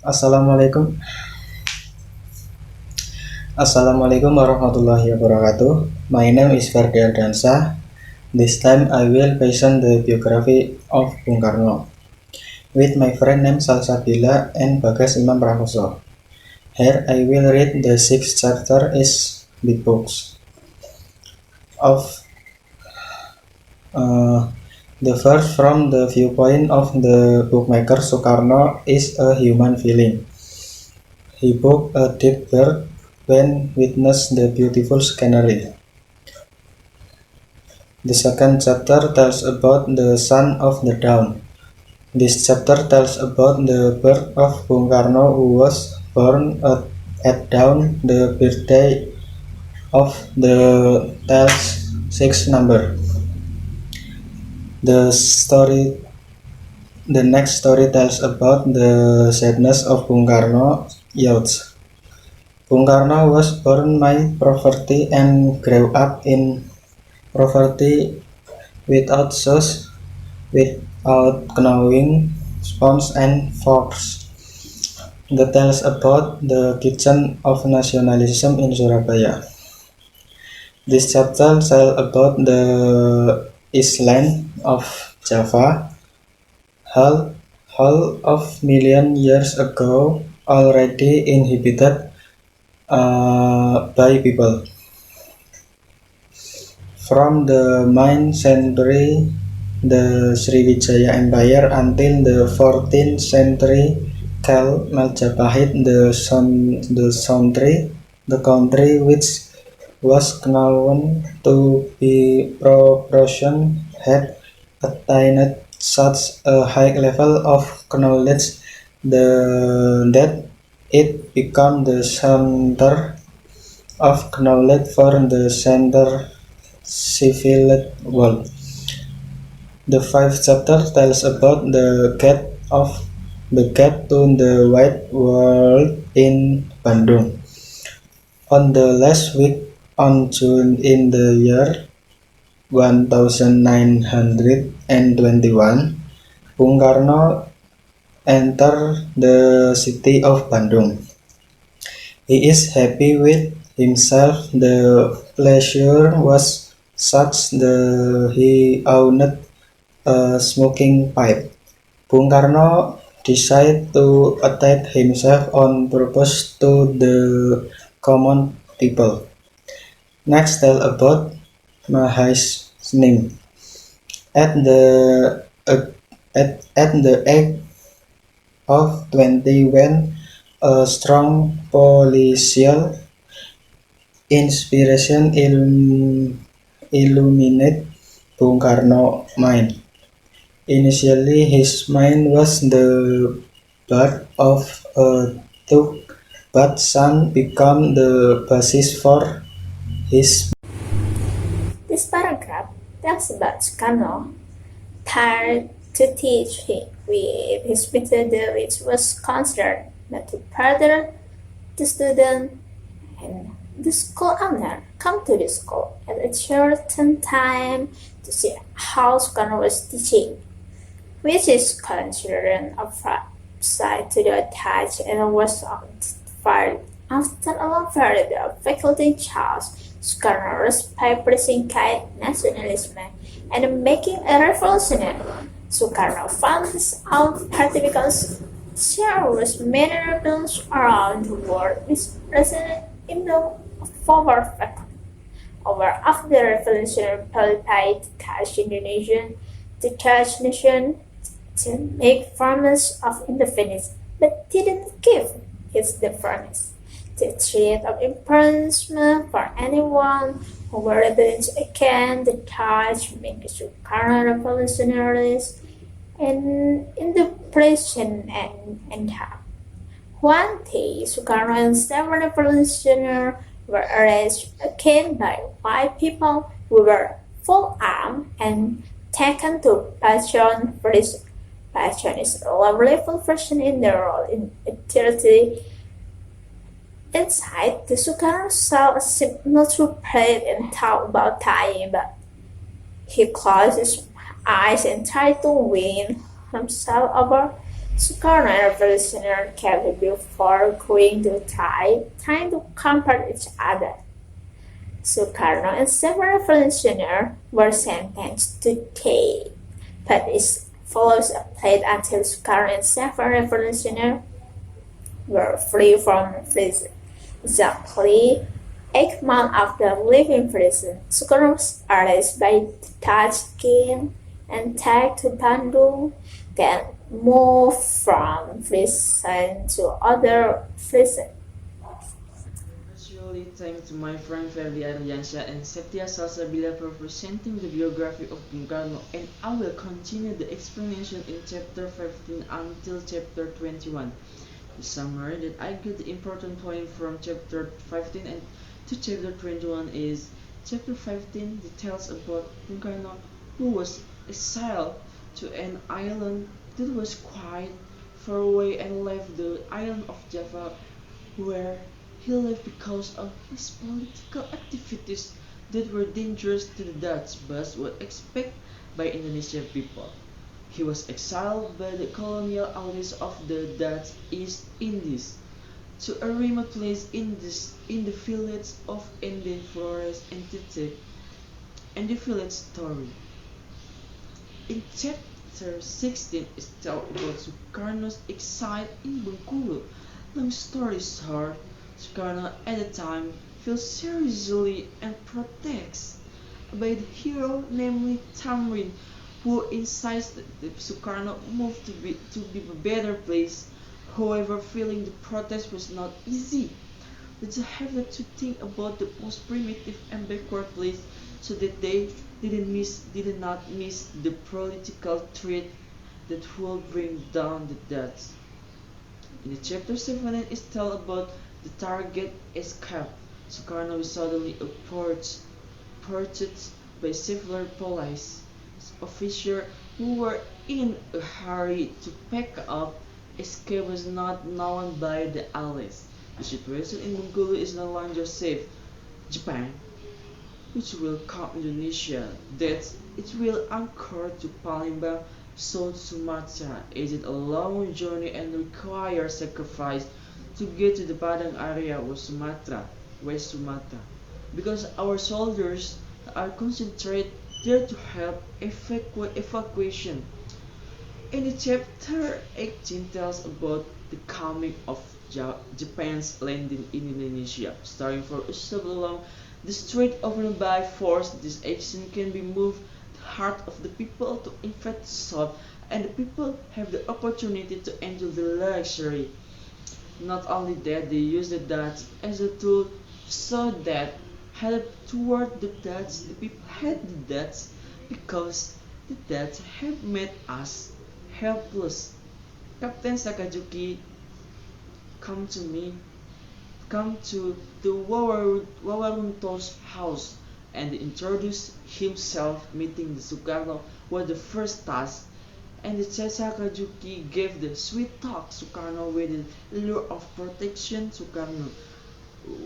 Assalamualaikum. Assalamualaikum warahmatullahi wabarakatuh. My name is Ferdi and Syah. This time I will present the biography of Bung Karno with my friend named Salsabila and Bagas Imam P. Here I will read the sixth chapter is the books of the first from the viewpoint of the bookmaker Sukarno is a human feeling. He booked a deep birth when witnessed the beautiful scenery. The second chapter tells about the son of the dawn. This chapter tells about the birth of Bung Karno, who was born at dawn, the birthday of the tale's sixth number. The next story tells about the sadness of Bung Karno youth. Bung Karno was born by poverty and grew up in poverty without shoes, without knowing spoons and forks. The tales about the kitchen of nationalism in Surabaya. This chapter tells about the island of Java, half of million years ago already inhabited by people. From the 9th century, the Sriwijaya Empire until the 14th century, Kel Majapahit, the country which was known to be pro-Prussian, had attained such a high level of knowledge that it became the center of knowledge for the center civilized world. The fifth chapter tells about the gate to the white world in Bandung. On the last week on June in the year 1921, Bung Karno entered the city of Bandung. He is happy with himself. The pleasure was such that he owned a smoking pipe. Bung Karno decided to attack himself on purpose to the common people. Next, tell about Mahai's name. At the age of 20, when a strong policial inspiration illuminated Bung Karno's mind. Initially, his mind was the birth of a thought, but soon became the basis for his. This paragraph talks about Karno tired to teach with his method, which was considered not to further the student and the school owner come to the school at a certain time to see how Karno was teaching, which is considered a side to the attached and was fired after a long period of faculty Charles Skarno's practicing nationalism and making a revolutionary. Sukarno found this out partly because there was many rebels around the world which resonated in the former faculty. Over after the revolutionary political touch Indonesian, the Dutch nation to make promise of independence, but didn't give its the promise. The threat of imprisonment for anyone who were against the Dutch made Sukarno revolutionaries and in the prison and harm. One day, Sukarno and several revolutionaries were arrested again by white people who were full armed and taken to Pachon prison. Pachon is a low-level version in the role in eternity. Inside, the Sukarno saw a signal to pray and talk about time, but he closed his eyes and tried to win himself over Sukarno and Revolutionary kept before going to die, trying to comfort each other. Sukarno and several revolutionaries were sentenced to death, but it follows a plate until Sukarno and several revolutionaries were free from prison. Exactly 8 months after leaving prison, Sukarno was arrested by the Dutch king and taken to Bandung, then moved from prison to other prison. Especially thanks to my friend Ferdi, Ardian, Syah, and Septya Salsabila for presenting the biography of Bung Karno, and I will continue the explanation in chapter 15 until chapter 21. The summary that I get the important point from chapter 15 and to chapter 21 is chapter 15 details about Bung Karno, who was exiled to an island that was quite far away and left the island of Java, where he left because of his political activities that were dangerous to the Dutch but were expected by Indonesian people. He was exiled by the colonial allies of the Dutch East Indies to a remote place in the village of Ende Flores and Tite and the village story. In chapter 16 is told about Sukarno's exile in Bengkulu. Long story short, Sukarno at the time feels seriously and protects by the hero, namely Tamrin, who insists that Sukarno move to be a better place. However, feeling the protest was not easy. But they have to think about the most primitive and backward place so that they did not miss the political threat that will bring down the Dutch. In the chapter 17 is tell about the target escape. Sukarno is suddenly approached by several police officers who were in a hurry to pack up. Escape was not known by the Allies. The situation in Bengkulu is no longer safe. Japan, which will come Indonesia, that it will anchor to Palembang, South Sumatra, is it a long journey and requires sacrifice to get to the Padang area of Sumatra, West Sumatra, because our soldiers are concentrated there to help evacuation. In the chapter 18 tells about the coming of Japan's landing in Indonesia, starting for a stop along the strait opened by force. This action can be moved the heart of the people to infect south, and the people have the opportunity to enjoy the luxury. Not only that, they use the Dutch as a tool so that help toward the Dutch. The people hate the Dutch because the Dutch have made us helpless. Captain Sakazuki come to me, come to the Wawarunto's house and introduced himself. Meeting the Sukarno was the first task, and the Sakazuki gave the sweet talk Sukarno with the lure of protection. Sukarno,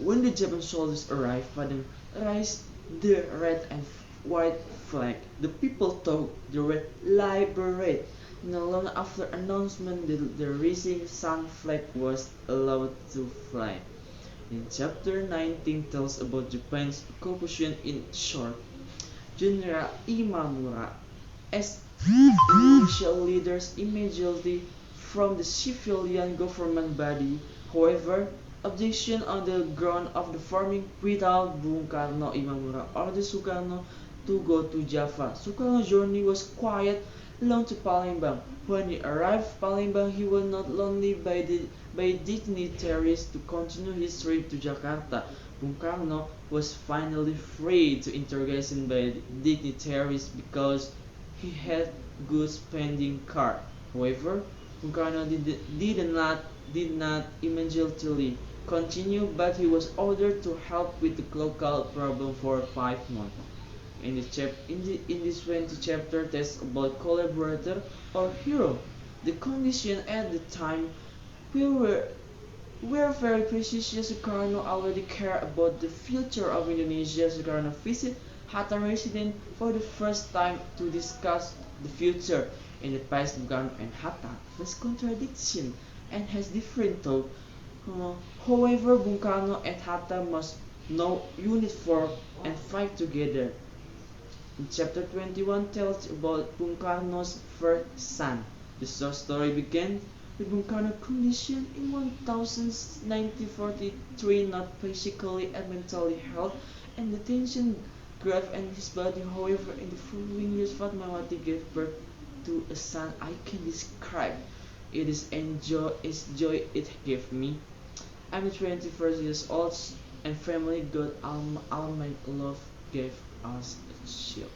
when the Japan soldiers arrived, Padang raised the red and white flag. The people thought they were liberated. Not long after announcement, the rising sun flag was allowed to fly. In chapter 19 tells about Japan's occupation in short. General Imamura as initial leaders immediately from the civilian government body. However, objection on the ground of the farming without Bung Karno, Imamura ordered Sukarno to go to Java. Sukarno's journey was quiet, long to Palembang. When he arrived Palembang, he was not lonely by dignitaries to continue his trip to Jakarta. Bung Karno was finally free to interrogation by dignitaries because he had good spending card. However, Bung Karno did not immediately continue, but he was ordered to help with the local problem for 5 months. In this 20 chapter text about collaborator or hero. The condition at the time we were very precise. Sukarno already cared about the future of Indonesia. Sukarno visited Hatta residence for the first time to discuss the future. In the past, Bung Karno and Hatta face contradiction and has different thought. However, Bung Karno and Hatta must now unite for and fight together. In chapter 21 tells about Bung Karno's first son. The short story begins with Bung Karno's condition in 1943, not physically and mentally health, and the tension grave in his body. However, in the following years, Fatmawati gave birth to a son I can describe. It is joy it gave me. I'm 21 years old and family God all my love gave us a child.